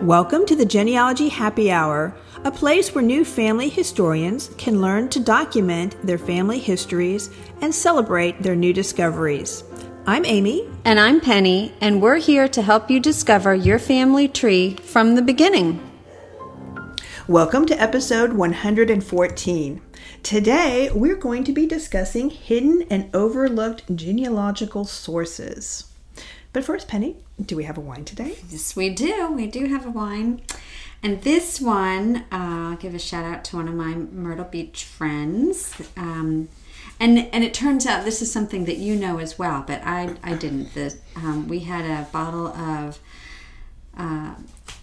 Welcome to the Genealogy Happy Hour, a place where new family historians can learn to document their family histories and celebrate their new discoveries. I'm Amy. And I'm Penny, and we're here to help you discover your family tree from the beginning. Welcome to episode 114. Today, we're going to be discussing hidden and overlooked genealogical sources. But first, Penny, do we have a wine today? Yes, we do. We do have a wine. And this one, I'll give a shout out to one of my Myrtle Beach friends. And it turns out this is something that you know as well, but I didn't. We had a bottle of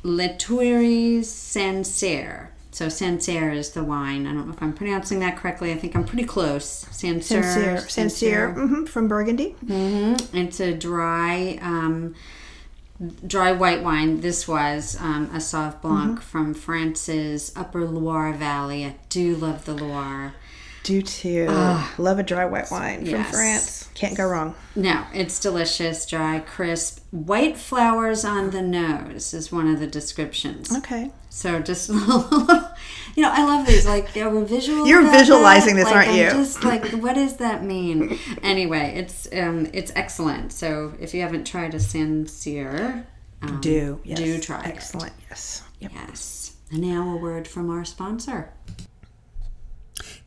Le Tuileries Sancerre. So Sancerre is the wine. I don't know if I'm pronouncing that correctly. I think I'm pretty close. Sancerre. From Burgundy. Mm-hmm. It's a dry white wine. This was a Sauv Blanc from France's Upper Loire Valley. I do love the Loire. Do too. Love a dry white wine from France. Can't go wrong. No, it's delicious, dry, crisp. White flowers on the nose is one of the descriptions. Okay. So just, I love these. Like, we're visual. You're visualizing this, aren't you? Just like, what does that mean? Anyway, it's excellent. So if you haven't tried a Sancerre, do try it. Excellent. Yes. Yep. Yes. And now a word from our sponsor.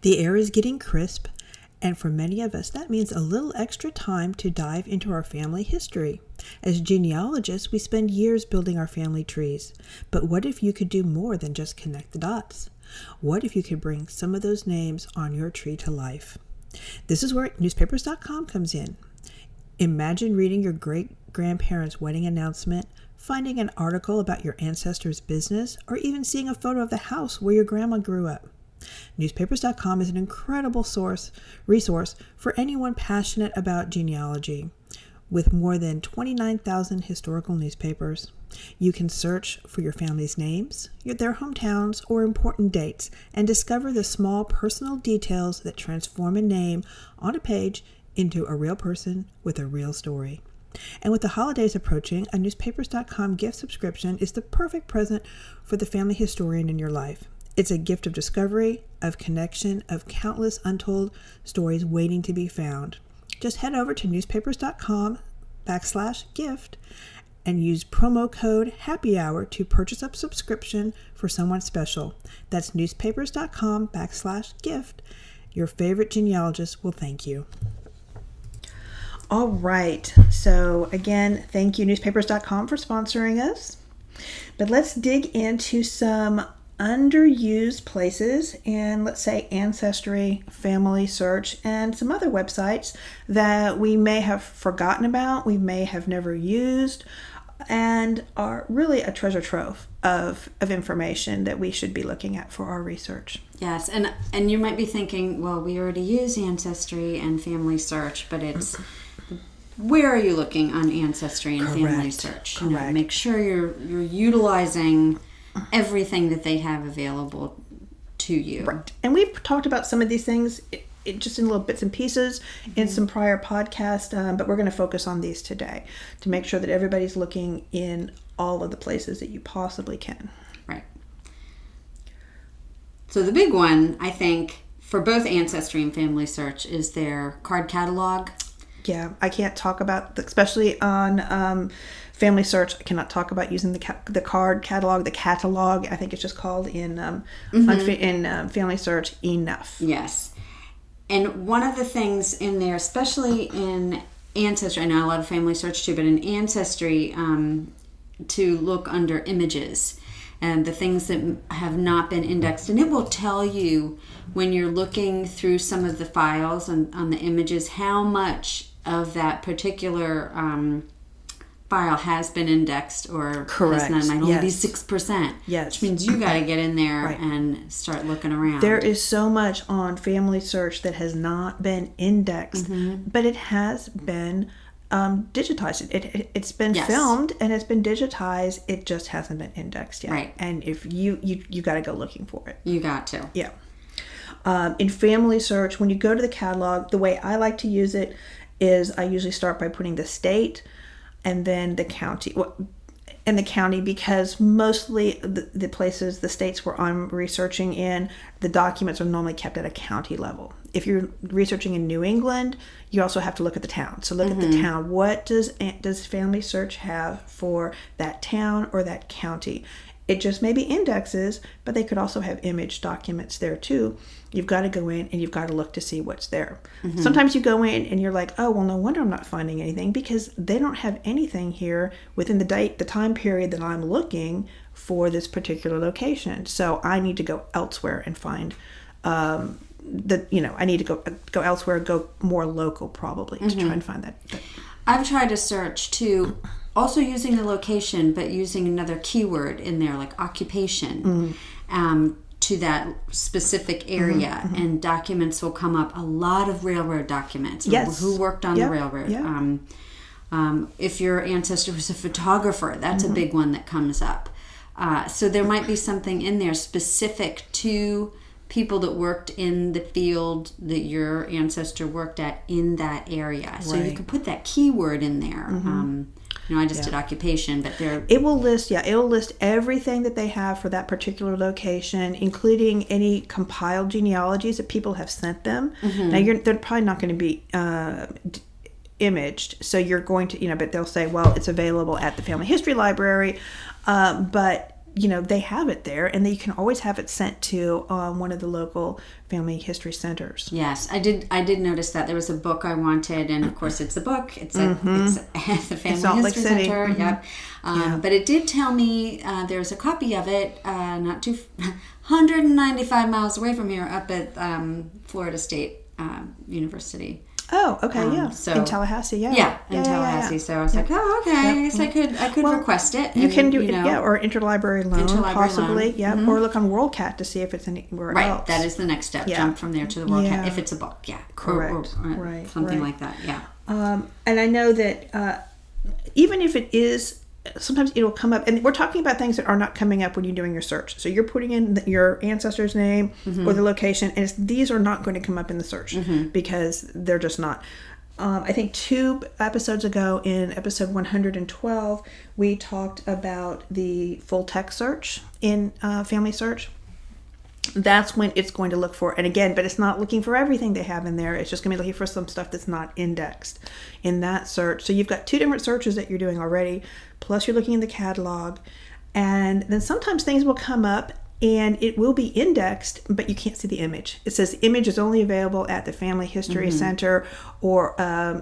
The air is getting crisp, and for many of us, that means a little extra time to dive into our family history. As genealogists, we spend years building our family trees. But what if you could do more than just connect the dots? What if you could bring some of those names on your tree to life? This is where newspapers.com comes in. Imagine reading your great-grandparents' wedding announcement, finding an article about your ancestors' business, or even seeing a photo of the house where your grandma grew up. Newspapers.com is an incredible resource for anyone passionate about genealogy. With more than 29,000 historical newspapers, you can search for your family's names, their hometowns, or important dates, and discover the small personal details that transform a name on a page into a real person with a real story. And with the holidays approaching, a Newspapers.com gift subscription is the perfect present for the family historian in your life. It's a gift of discovery, of connection, of countless untold stories waiting to be found. Just head over to newspapers.com/gift and use promo code HAPPYHOUR to purchase a subscription for someone special. That's newspapers.com/gift. Your favorite genealogist will thank you. All right. So again, thank you newspapers.com for sponsoring us. But let's dig into some underused places in, let's say, Ancestry, Family Search, and some other websites that we may have forgotten about, we may have never used, and are really a treasure trove of information that we should be looking at for our research. Yes, and you might be thinking, well, we already use Ancestry and Family Search, but it's where are you looking on Ancestry and Family Search? Correct. Make sure you're utilizing everything that they have available to you. Right. And we've talked about some of these things just in little bits and pieces in some prior podcasts, but we're going to focus on these today to make sure that everybody's looking in all of the places that you possibly can. Right. So the big one, I think, for both Ancestry and Family Search is their card catalog. Yeah, I can't talk about, especially on Family Search, I cannot talk about using the card catalog, the catalog, I think it's just called in Family Search, enough. Yes. And one of the things in there, especially in Ancestry, I know a lot of Family Search too, but in Ancestry, to look under images and the things that have not been indexed. And it will tell you when you're looking through some of the files on the images how much of that particular file has been indexed or correct. Has not. Might only be 6%. Yes. Which means you got to get in there and start looking around. There is so much on Family Search that has not been indexed, but it has been digitized. It's been filmed and it's been digitized. It just hasn't been indexed yet. Right. And if you got to go looking for it. You got to. Yeah. In Family Search, when you go to the catalog, the way I like to use it is I usually start by putting the state and then the county. in the county, because mostly the places, the states where I'm researching in, the documents are normally kept at a county level. If you're researching in New England, you also have to look at the town. So look at the town. What does Family Search have for that town or that county? It just may be indexes, but they could also have image documents there too. You've got to go in and you've got to look to see what's there. Sometimes you go in and you're like, oh, well, no wonder I'm not finding anything, because they don't have anything here within the time period that I'm looking for this particular location. So I need to go elsewhere and find I need to go elsewhere, go more local probably to try and find that. I've tried to search too, also using the location, but using another keyword in there, like occupation, to that specific area, and documents will come up. A lot of railroad documents. Yes. Who worked on the railroad. Yeah. If your ancestor was a photographer, that's a big one that comes up. So there might be something in there specific to people that worked in the field that your ancestor worked at in that area. So you could put that keyword in there. I just did occupation, but it will list everything that they have for that particular location, including any compiled genealogies that people have sent them. Now they're probably not going to be imaged, so you're going to, but they'll say, well, it's available at the Family History Library, but they have it there, and you can always have it sent to one of the local family history centers. Yes, I did notice that there was a book I wanted, and of course it's a book. It's at the Family History Center. Yep. But it did tell me there's a copy of it not too 195 miles away from here, up at Florida State University. Oh, okay, So in Tallahassee, in Tallahassee. So I was like, oh, okay. I guess I could request it. You can do or interlibrary loan, possibly, or look on WorldCat to see if it's anywhere else. Right, that is the next step. Jump from there to the WorldCat if it's a book. Correct. Or something like that. Yeah. And I know that even if it is, sometimes it'll come up, and we're talking about things that are not coming up when you're doing your search. So you're putting in your ancestor's name or the location, and these are not going to come up in the search because they're just not. I think 2 episodes ago, in episode 112, we talked about the full text search in Family Search. That's when it's going to look for, and again, but it's not looking for everything they have in there. It's just going to be looking for some stuff that's not indexed in that search. So you've got 2 different searches that you're doing already, plus you're looking in the catalog, and then sometimes things will come up and it will be indexed, but you can't see the image. It says the image is only available at the Family History Center or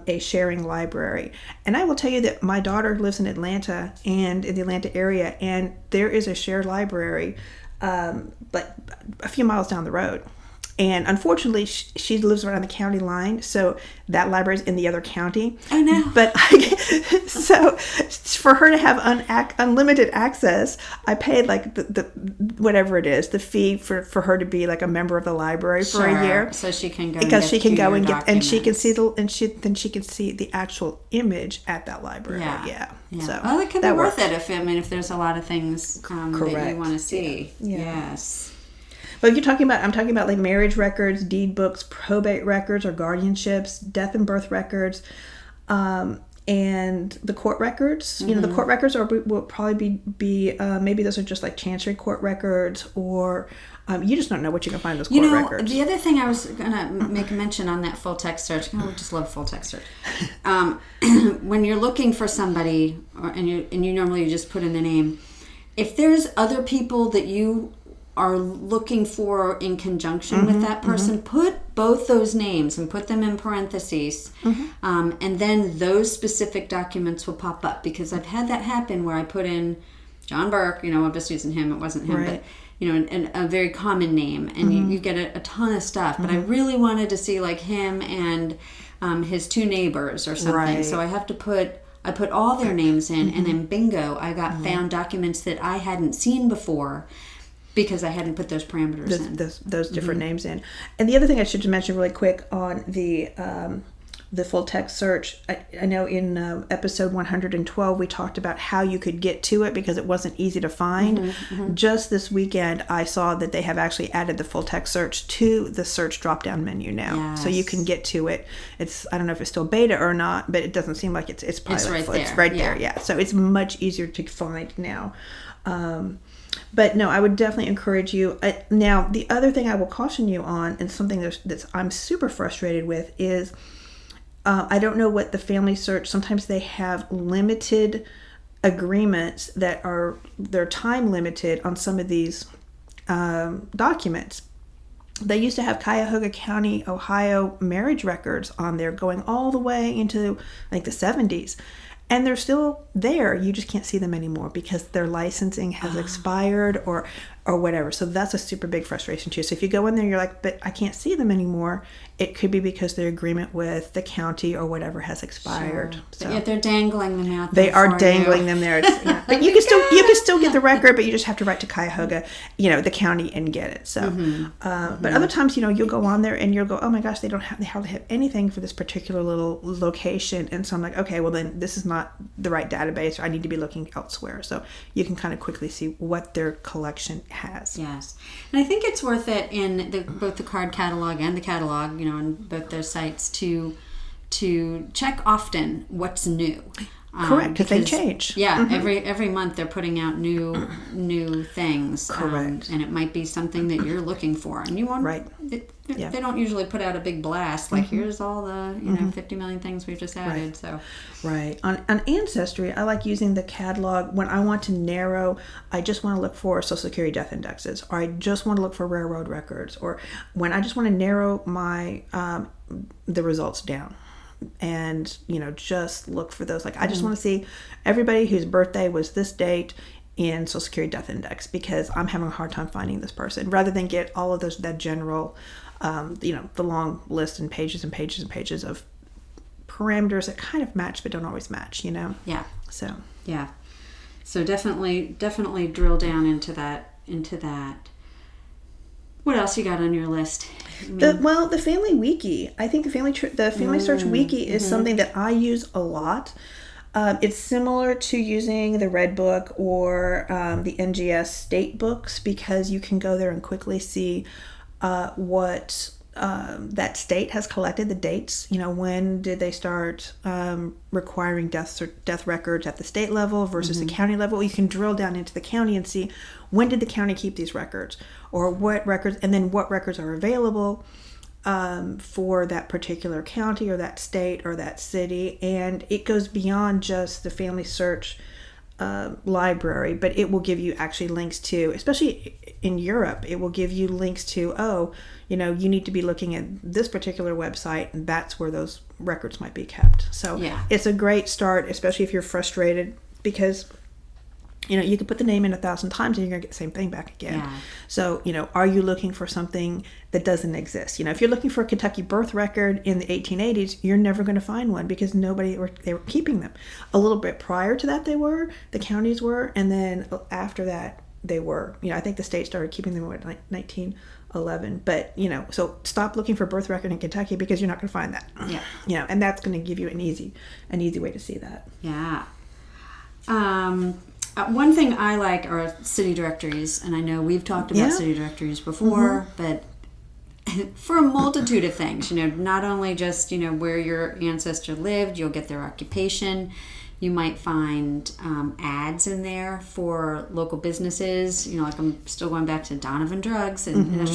a sharing library. And I will tell you that my daughter lives in Atlanta and in the Atlanta area, and there is a shared library but a few miles down the road. And unfortunately, she lives right on the county line, so that library is in the other county. I know. But so for her to have unlimited access, I paid like the whatever it is, the fee for her to be like a member of the library for a year, so she can go because she can go and get, and she can see she can see the actual image at that library. Yeah. So that could be worth it if there's a lot of things that you want to see. Yes. But if I'm talking about like marriage records, deed books, probate records or guardianships, death and birth records, and the court records. The court records will probably be maybe those are just like chancery court records, or you just don't know what you can find in those court records. The other thing I was gonna make a mention on that full text search, I just love full text search. When you're looking for somebody, and you normally just put in the name, if there's other people that you are looking for in conjunction with that person, put both those names and put them in parentheses, and then those specific documents will pop up, because I've had that happen where I put in John Burke, I'm just using him, it wasn't him, but a very common name, and you get a ton of stuff, but I really wanted to see like him and his 2 neighbors or something, so I have to put all their names in, and then bingo, I got found documents that I hadn't seen before, because I hadn't put those parameters in. Those different names in. And the other thing I should mention really quick on the the full text search. I know in episode 112 we talked about how you could get to it because it wasn't easy to find. Just this weekend I saw that they have actually added the full text search to the search drop down menu now. Yes. So you can get to it. It's, I don't know if it's still beta or not, but it doesn't seem like it's probably It's right there. It's right there, yeah. So it's much easier to find now. But no, I would definitely encourage you. Now, the other thing I will caution you on, and something that's I'm super frustrated with, is I don't know what the family search, sometimes they have limited agreements they're time limited on some of these documents. They used to have Cuyahoga County, Ohio marriage records on there going all the way into like the 70s. And they're still there. You just can't see them anymore because their licensing has expired or whatever. So that's a super big frustration too. So if you go in there, you're like, but I can't see them anymore. It could be because their agreement with the county or whatever has expired. Sure. So But yet they're dangling them out there. they are dangling them there. But you can still get the record, but you just have to write to Cuyahoga, the county, and get it. So, but other times, you'll go on there and you'll go, oh my gosh, they hardly have anything for this particular little location. And so I'm like, okay, well then this is not the right database, or I need to be looking elsewhere. So you can kind of quickly see what their collection has. Yes. And I think it's worth it in both the card catalog and the catalog, on both those sites to check often what's new. Correct, because they change. Yeah, every month they're putting out new things. Correct. And it might be something that you're looking for, and you want. Right. They don't usually put out a big blast like here's all the 50 million things we've just added. Right. So. Right. On Ancestry, I like using the catalog when I want to narrow. I just want to look for Social Security death indexes, or I just want to look for railroad records, or when I just want to narrow my the results down. And just look for those. Like I just want to see everybody whose birthday was this date in Social Security death index, because I'm having a hard time finding this person, rather than get all of that general the long list and pages and pages and pages of parameters that kind of match but don't always match. Yeah. So yeah. So definitely drill down into that. What else you got on your list? The Family Wiki. I think the Family Search Wiki is something that I use a lot. It's similar to using the Red Book or the NGS state books, because you can go there and quickly see what that state has collected, the dates. When did they start requiring death records at the state level versus the county level? You can drill down into the county and see when did the county keep these records, or what records, and then what records are available for that particular county or that state or that city. And it goes beyond just the Family Search library, but it will give you actually links to, especially in Europe, it will give you links to, you need to be looking at this particular website, and that's where those records might be kept. So It's a great start, especially if you're frustrated, because you could put the name in 1,000 times and you're going to get the same thing back again. Yeah. So, are you looking for something that doesn't exist? If you're looking for a Kentucky birth record in the 1880s, you're never going to find one, because they were keeping them. A little bit prior to that, the counties were, and then after that, they were. I think the state started keeping them in 1911. But, so stop looking for birth record in Kentucky, because you're not going to find that. Yeah. And that's going to give you an easy way to see that. Yeah. One thing I like are city directories, and I know we've talked about city directories before, but for a multitude of things, not only just, where your ancestor lived, you'll get their occupation. You might find ads in there for local businesses, like I'm still going back to Donovan Drugs, and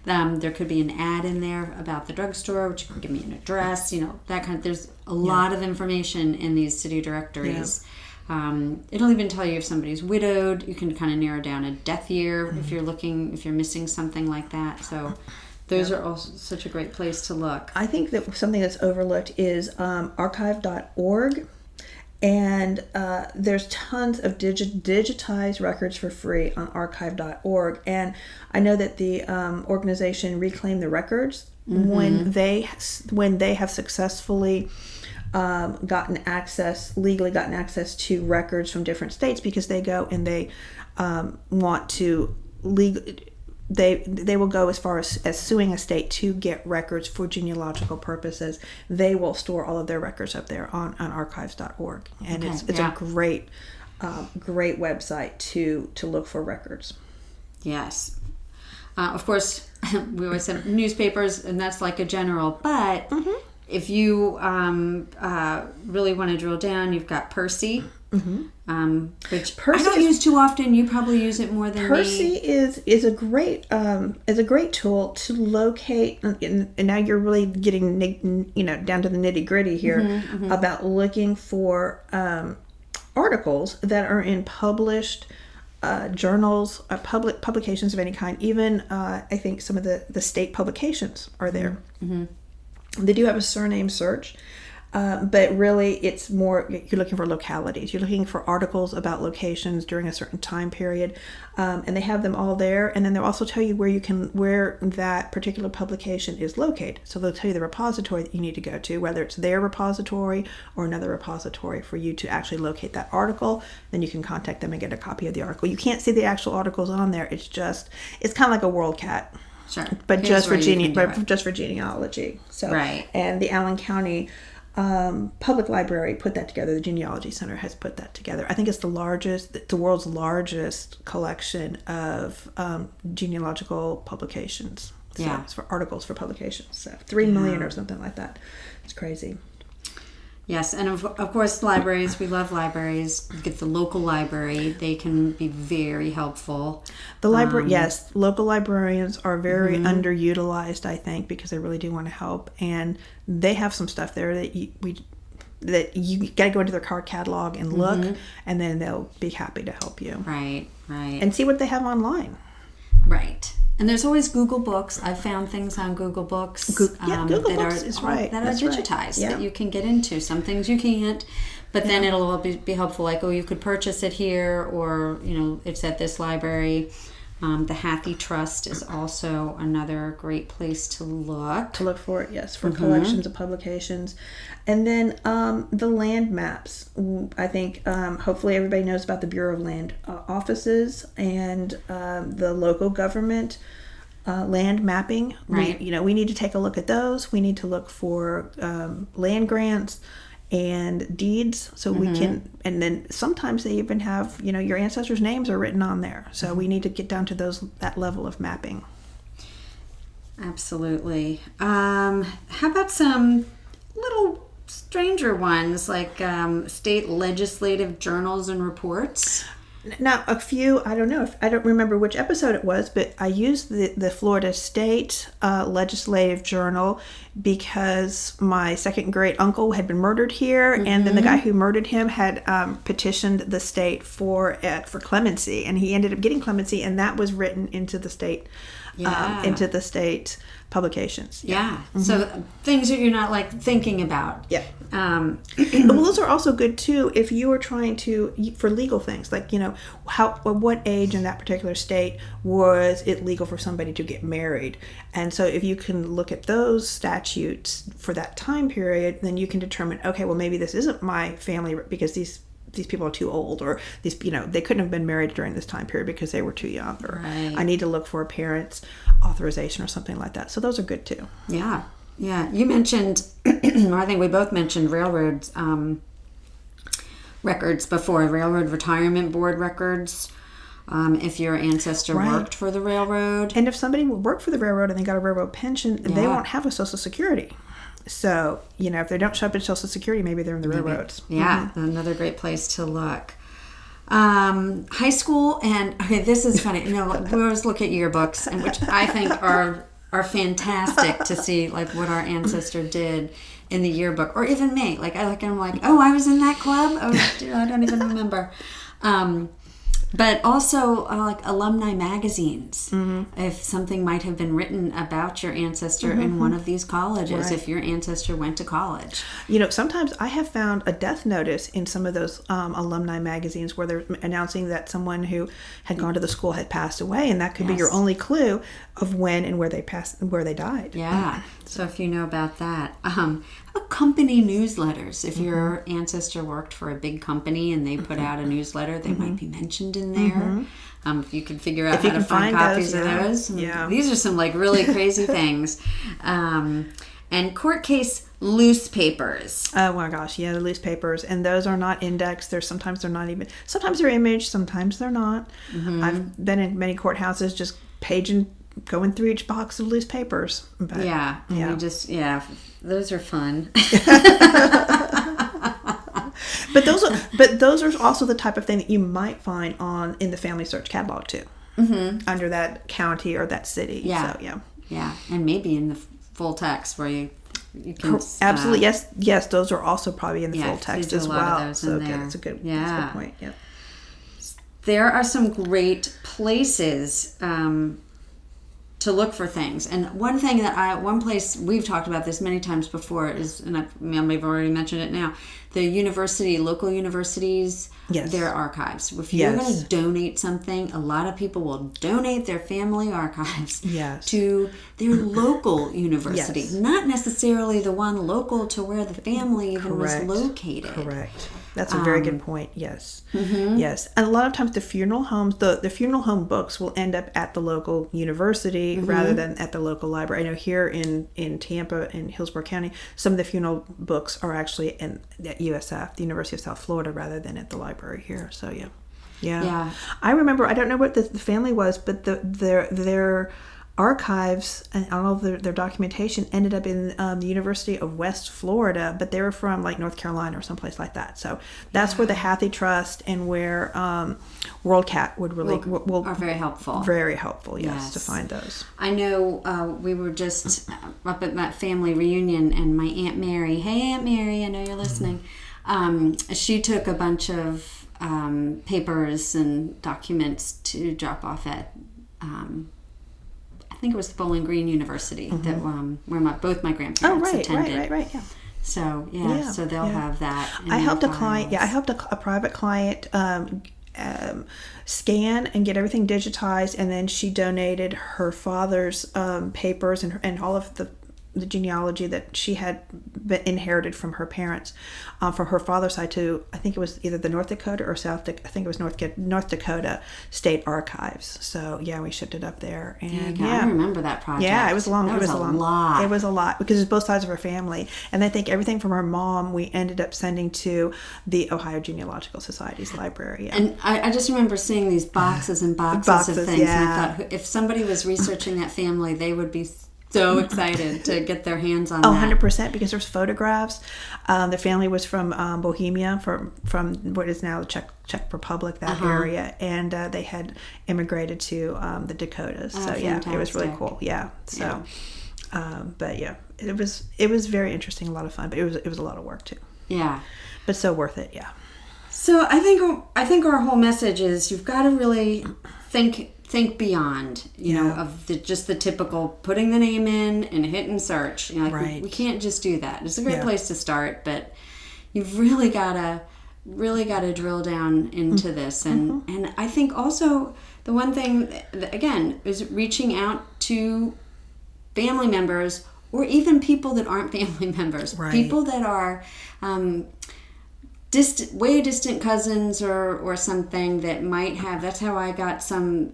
there could be an ad in there about the drugstore, which could give me an address, that kind of, there's a lot of information in these city directories. Yeah. It'll even tell you if somebody's widowed. You can kind of narrow down a death year if you're missing something like that. So those are also such a great place to look. I think that something that's overlooked is archive.org. And there's tons of digitized records for free on archive.org. And I know that the organization Reclaim the Records, when they have successfully legally gotten access to records from different states, because they go and they want to they will go as far as suing a state to get records for genealogical purposes. They will store all of their records up there on archives.org, and it's a great website to look for records. Yes. Of course, we always have newspapers, and that's like a general. But if you really want to drill down, you've got Percy, which I don't use too often. You probably use it more than Percy me. is a great tool to locate. And now you're really getting down to the nitty gritty here about looking for articles that are in published journals, public publications of any kind. Even I think some of the state publications are there. They do have a surname search, but really it's more, you're looking for localities. You're looking for articles about locations during a certain time period, and they have them all there. And then they'll also tell you where that particular publication is located. So they'll tell you the repository that you need to go to, whether it's their repository or another repository for you to actually locate that article. Then you can contact them and get a copy of the article. You can't see the actual articles on there. It's kind of like a WorldCat. Sure. But just for genealogy. So, right. And the Allen County Public Library put that together. The Genealogy Center has put that together. I think it's the world's largest collection of genealogical publications. So it's for articles for publications. So 3 million or something like that. It's crazy. Yes, and of course, libraries. We love libraries. You get the local library. They can be very helpful. The library, yes, local librarians are very underutilized, I think, because they really do want to help, and they have some stuff there that you got to go into their card catalog and look, and then they'll be happy to help you. Right, and see what they have online. Right. And there's always Google Books. I've found things on Google Books Google Books is right. that are digitized that you can get into. Some things you can't, but then it'll all be helpful. Like, you could purchase it here, or it's at this library. The Hathi Trust is also another great place to look. For it, yes, for collections of publications. And then the land maps. I think hopefully everybody knows about the Bureau of Land offices and the local government land mapping. Right. We need to take a look at those. We need to look for land grants and deeds, so we can, and then sometimes they even have, your ancestors' names are written on there. So we need to get down to that level of mapping. Absolutely. How about some little stranger ones, like state legislative journals and reports? Now, a few, I don't remember which episode it was, but I used the Florida State Legislative Journal because my second great uncle had been murdered here, and then the guy who murdered him had petitioned the state for clemency, and he ended up getting clemency, and that was written into the state publications. So things that you're not thinking about. Well, those are also good too if you are trying for legal things, like what age in that particular state was it legal for somebody to get married, and so if you can look at those statutes for that time period, then you can determine, okay, well, maybe this isn't my family because these people are too old, or these they couldn't have been married during this time period because they were too young, or I need to look for a parent's authorization or something like that. So those are good too. Yeah. You mentioned, or I think we both mentioned railroads records before, Railroad Retirement Board records. If your ancestor worked for the railroad, and if somebody worked for the railroad and they got a railroad pension, they won't have a Social Security. So, if they don't show up in Social Security, maybe they're in the railroads. Yeah, another great place to look. High school, and this is funny. We always look at yearbooks, and which I think are fantastic to see, what our ancestor did in the yearbook, or even me. I look and I'm like, oh, I was in that club. Oh, I don't even remember. But also alumni magazines. If something might have been written about your ancestor in one of these colleges, if your ancestor went to college. Sometimes I have found a death notice in some of those alumni magazines where they're announcing that someone who had gone to the school had passed away, and that could be your only clue of when and where they died. Yeah. So if you know about that. company newsletters. If your ancestor worked for a big company and they put out a newsletter, they might be mentioned in there. If you can figure out how to find copies of those. Yeah. These are some like really crazy things. And court case loose papers. Oh my gosh, yeah, the loose papers, and those are not indexed. Sometimes they're not even. Sometimes they're imaged, sometimes they're not. I've been in many courthouses just going through each box of loose papers. But, those are fun. But those are also the type of thing that you might find in the family search catalog too, under that county or that city. Yeah, so, yeah, and maybe in the full text where you can absolutely yes, those are also probably in the full text as well. So that's a good point. Yeah, there are some great places to look for things, and one place we've talked about this many times before is, and I may have already mentioned it now, the local universities. Yes. Their archives. If you're going to donate something, a lot of people will donate their family archives to their local university, not necessarily the one local to where the family even was located. Correct. That's a very good point. Yes. Yes. And a lot of times the funeral homes, the funeral home books will end up at the local university rather than at the local library. I know here in Tampa, in Hillsborough County, some of the funeral books are actually at USF, the University of South Florida, rather than at the library here. So yeah. I remember, I don't know what the family was, but their archives and all of their documentation ended up in the University of West Florida, but they were from like North Carolina or someplace like that. So that's where the Hathey Trust and where WorldCat are very helpful. Very helpful, yes, to find those. I know we were just up at that family reunion, and my Aunt Mary, hey Aunt Mary, I know you're listening. She took a bunch of papers and documents to drop off at I think it was the Bowling Green University that where both my grandparents attended. Right, yeah. So so they'll have that. I helped a client. I helped a private client scan and get everything digitized, and then she donated her father's papers and all of the genealogy that she had been inherited from her parents, from her father's side to, I think it was either the North Dakota or I think it was North Dakota State Archives. So we shipped it up there, and I remember that project. Yeah, it was long. It was a lot. It was a lot because it's both sides of her family, and I think everything from her mom we ended up sending to the Ohio Genealogical Society's library. Yeah. And I just remember seeing these boxes and boxes of things, and I thought if somebody was researching that family, they would be so excited to get their hands on that. 100%, because there's photographs. The family was from Bohemia, from what is now the Czech Republic, that area, and they had immigrated to the Dakotas. So it was really cool. Yeah. So, but it was very interesting, a lot of fun, but it was a lot of work too. Yeah. But so worth it. Yeah. So I think our whole message is you've got to really think beyond, of just the typical putting the name in and hitting search. We can't just do that. It's a great place to start, but you've really gotta drill down into this. And I think also the one thing that, again, is reaching out to family members or even people that aren't family members, people that are way distant cousins or something that might have. That's how I got some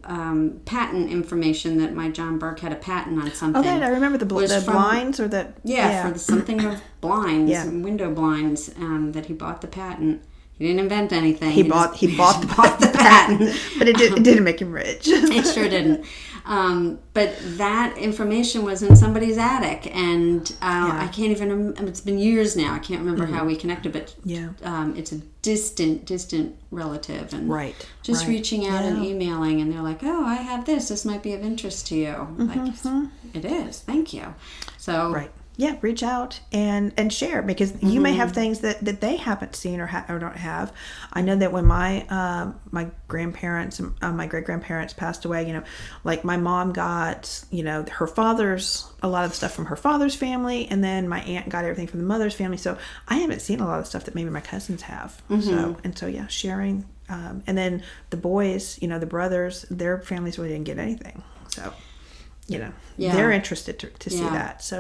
patent information, that my John Burke had a patent on something. Okay, I remember the blinds or that. For something of blinds, window blinds, that he bought the patent. He didn't invent anything. He bought the patent, but it didn't make him rich. It sure didn't. But that information was in somebody's attic, and I can't even. It's been years now. I can't remember how we connected, but it's a distant relative, and reaching out and emailing, and they're like, "Oh, I have this. This might be of interest to you." Like, it is. Thank you. So Yeah, reach out and share, because you may have things that they haven't seen or don't have. I know that when my my grandparents, my great grandparents passed away, like my mom got her father's, a lot of the stuff from her father's family, and then my aunt got everything from the mother's family. So I haven't seen a lot of stuff that maybe my cousins have. So sharing, and then the boys, the brothers, their families really didn't get anything. So they're interested to see that. So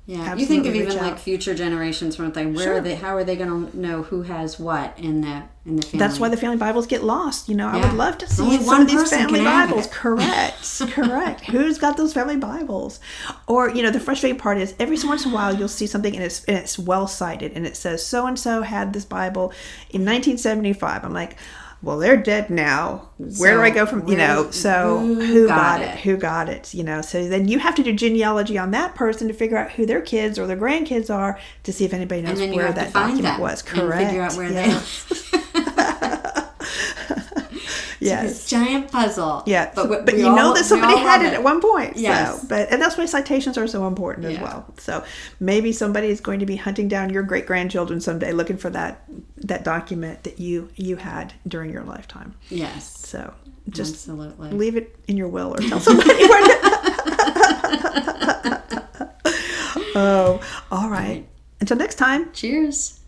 Yeah, you think of even reach like out. future generations from like where Sure. are they? How are they going to know who has what in the family? That's why the family Bibles get lost. I would Yeah. love to see Only some one of these person family can have Bibles. it. Correct. Who's got those family Bibles? Or, the frustrating part is every once in a while you'll see something and it's well cited and it says so and so had this Bible in 1975. I'm like, well, they're dead now. Where do I go from, so who got it? Who got it? So then you have to do genealogy on that person to figure out who their kids or their grandkids are to see if anybody knows where that document was. Correct. And figure out where Yes. This giant puzzle. Yeah. But that somebody had it at one point. Yes. So, and that's why citations are so important as well. So maybe somebody is going to be hunting down your great-grandchildren someday looking for that document that you had during your lifetime. Yes. So just absolutely leave it in your will or tell somebody where to... Oh, all right. Until next time. Cheers.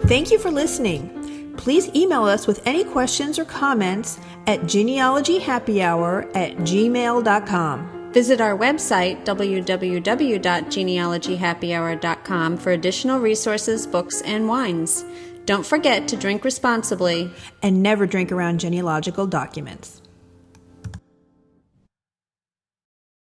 Thank you for listening. Please email us with any questions or comments at genealogyhappyhour@gmail.com. Visit our website, www.genealogyhappyhour.com, for additional resources, books, and wines. Don't forget to drink responsibly and never drink around genealogical documents.